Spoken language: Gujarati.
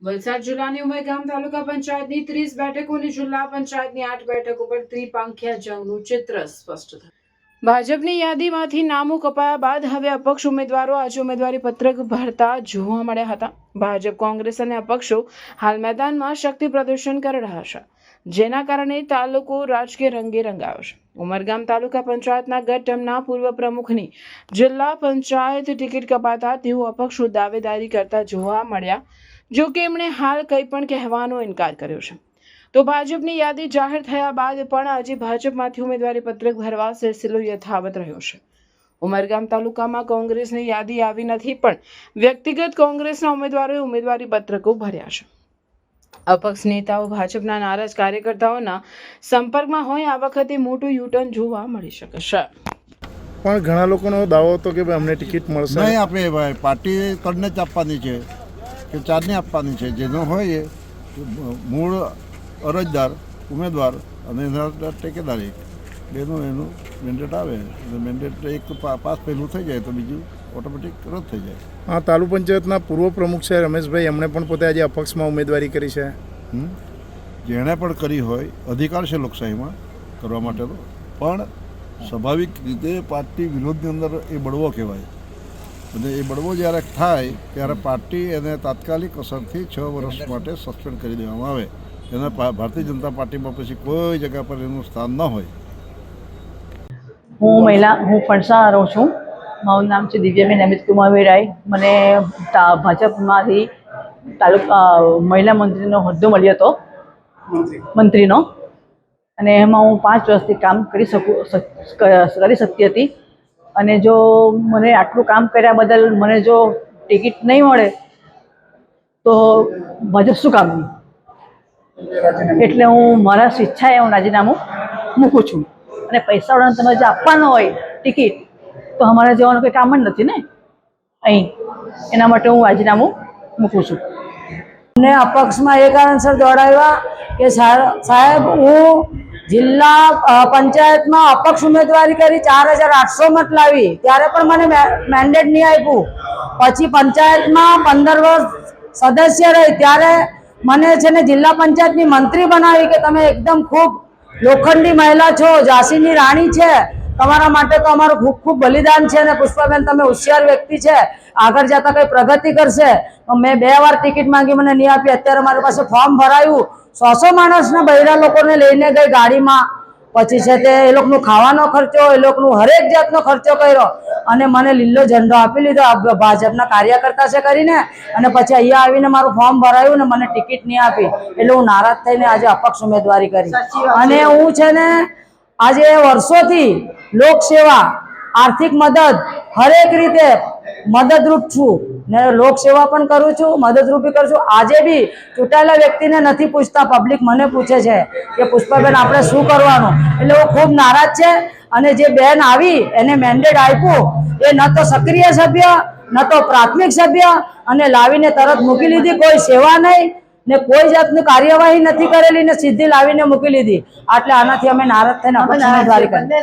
વલસાડ જિલ્લાની ઉમરગામ તાલુકા પંચાયતની 30 બેઠકોની જિલ્લા પંચાયતની 8 બેઠકો પર ત્રિપાંખિયા જંગનું ચિત્ર સ્પષ્ટ થયું. ભાજપની યાદીમાંથી નામો કપાયા બાદ હવે અપક્ષ ઉમેદવારો આજે ઉમેદવારી પત્રક ભરતા જોવા મળ્યા હતા. ભાજપ, કોંગ્રેસ અને અપક્ષો હાલ મેદાનમાં શક્તિ પ્રદર્શન કરી રહ્યા છે, જેના કારણે તાલુકો રાજકીય રંગે રંગાયો છે. ઉમરગામ તાલુકા પંચાયતના ગત ટર્મના પૂર્વ પ્રમુખની જિલ્લા પંચાયત ટિકિટ કપાતા તેઓ અપક્ષો દાવેદારી કરતા જોવા મળ્યા, જો કે એમણે હાલ કંઈ પણ કહેવાનો ઇનકાર કર્યો છે. તો ભાજપની યાદી જાહેર થયા બાદ પણ આજે ભાજપમાંથી ઉમેદવારી પત્રક ભરવા સિલસિલો યથાવત રહ્યો છે. ઉમરગામ તાલુકામાં કોંગ્રેસની યાદી આવી નથી, પણ વ્યક્તિગત કોંગ્રેસના ઉમેદવારોએ ઉમેદવારી પત્રકો ભર્યા છે. અપક્ષ નેતાઓ ભાજપના નારાજ કાર્યકર્તાઓના સંપર્કમાં હોય આ વખતે મોટું યુટર્ન જોવા મળી શકે છે. પણ ઘણા લોકોનો દાવો હતો કે ભાઈ અમને ટિકિટ મળશે નહીં આપે. ભાઈ પાર્ટી ત્રણને જ આપવાની છે કે ચારને આપવાની છે. જેનો હોય એ મૂળ અરજદાર ઉમેદવાર અને એના ટેકેદારી બેનું એનું મેન્ડેટ આવે. મેન્ડેટ એક પાસ પહેલું થઈ જાય તો બીજું ઓટોમેટિક રદ થઈ જાય. હા, તાલુકા પંચાયતના પૂર્વ પ્રમુખ છે રમેશભાઈ, એમણે પણ પોતે આજે અપક્ષમાં ઉમેદવારી કરી છે. જેણે પણ કરી હોય અધિકાર છે લોકશાહીમાં કરવા માટેનો, પણ સ્વાભાવિક રીતે પાર્ટી વિરોધની અંદર એ બળવો કહેવાય. અને એ બળવો જ્યારે થાય ત્યારે પાર્ટી એને તાત્કાલિક અસરથી 6 વર્ષ માટે સસ્પેન્ડ કરી દેવામાં આવે. એને ભારતીય જનતા પાર્ટીમાં પછી કોઈ જગ્યા પર એનું સ્થાન ન હોય. હું ફણસા રહું છું. મારું નામ છે દિવ્યાબેન અમિત કુમાર વેરાય. મને ભાજપમાંથી તાલુકા મહિલા મંત્રીનો હોદ્દો મળ્યો હતો, મંત્રીનો, અને એમાં હું 5 વર્ષથી કામ કરી શકતી હતી. અને જો મને આટલું કામ કર્યા બદલ મને જો ટિકિટ નહીં મળે તો ભાજપ શું કામની? એટલે હું મારા સ્વેચ્છાએ હું રાજીનામું મૂકું છું. અને પૈસાવાળાને તમે જે આપવાનો હોય ટિકિટ, તો અમારે જવાનું કંઈ કામ જ નથી ને અહીં. એના માટે હું રાજીનામું મૂકું છું. અમને અપક્ષમાં એ કારણસર દોડાવ્યા કે સાહેબ, હું જિલ્લા પંચાયતમાં અપક્ષ ઉમેદવારી કરી 4800 મત લાવી, ત્યારે પણ મને મેન્ડેટ નહીં આપ્યું. પછી પંચાયતમાં 15 વર્ષ સદસ્ય રહી ત્યારે મને છે ને જિલ્લા પંચાયતની મંત્રી બનાવી કે તમે એકદમ ખૂબ લોખંડી મહિલા છો, ઝાંસીની રાણી છે, તમારા માટે તો અમારું ખૂબ ખૂબ બલિદાન છે. અને પુષ્પાબેન, તમે હોશિયાર વ્યક્તિ છે, આગળ જતા કંઈ પ્રગતિ કરશે. તો મેં 2 વાર ટિકિટ માંગી, મને નહીં આપી. અત્યારે મારી પાસે ફોર્મ ભરાયું, 100 માણસના બૈરા લોકોને લઈને ગઈ ગાડીમાં. પછી છે તે એ લોકોનો ખાવાનો ખર્ચો, એ લોકોનો હરેક જાતનો ખર્ચો કર્યો અને મને લીલો ઝંડો આપી લીધો ભાજપના કાર્યકર્તા છે કરીને. અને પછી અહીંયા આવીને મારું ફોર્મ ભરાયું ને મને ટિકિટ નહીં આપી. એટલે હું નારાજ થઈને આજે અપક્ષ ઉમેદવારી કરી. અને હું છે ને આજે વર્ષોથી લોકસેવા, આર્થિક મદદ, હરેક રીતે મદદરૂપ છું ને લોકસેવા પણ કરું છું, મદદરૂપ બી કરું છું. આજે બી ચૂંટાયેલા વ્યક્તિને નથી પૂછતા, પબ્લિક મને પૂછે છે કે પુષ્પાબેન આપણે શું કરવાનું. એટલે હું ખૂબ નારાજ છે. અને જે બેન આવી એને મેન્ડેટ આપ્યું, એ ન તો સક્રિય સભ્ય, ન તો પ્રાથમિક સભ્ય, અને લાવીને તરત મૂકી લીધી. કોઈ સેવા નહીં ને કોઈ જાતની કાર્યવાહી નથી કરેલી ને સીધી લાવીને મૂકી લીધી. એટલે આનાથી અમે નારાજ થઈને અપક્ષ ઉમેદવારી કરી.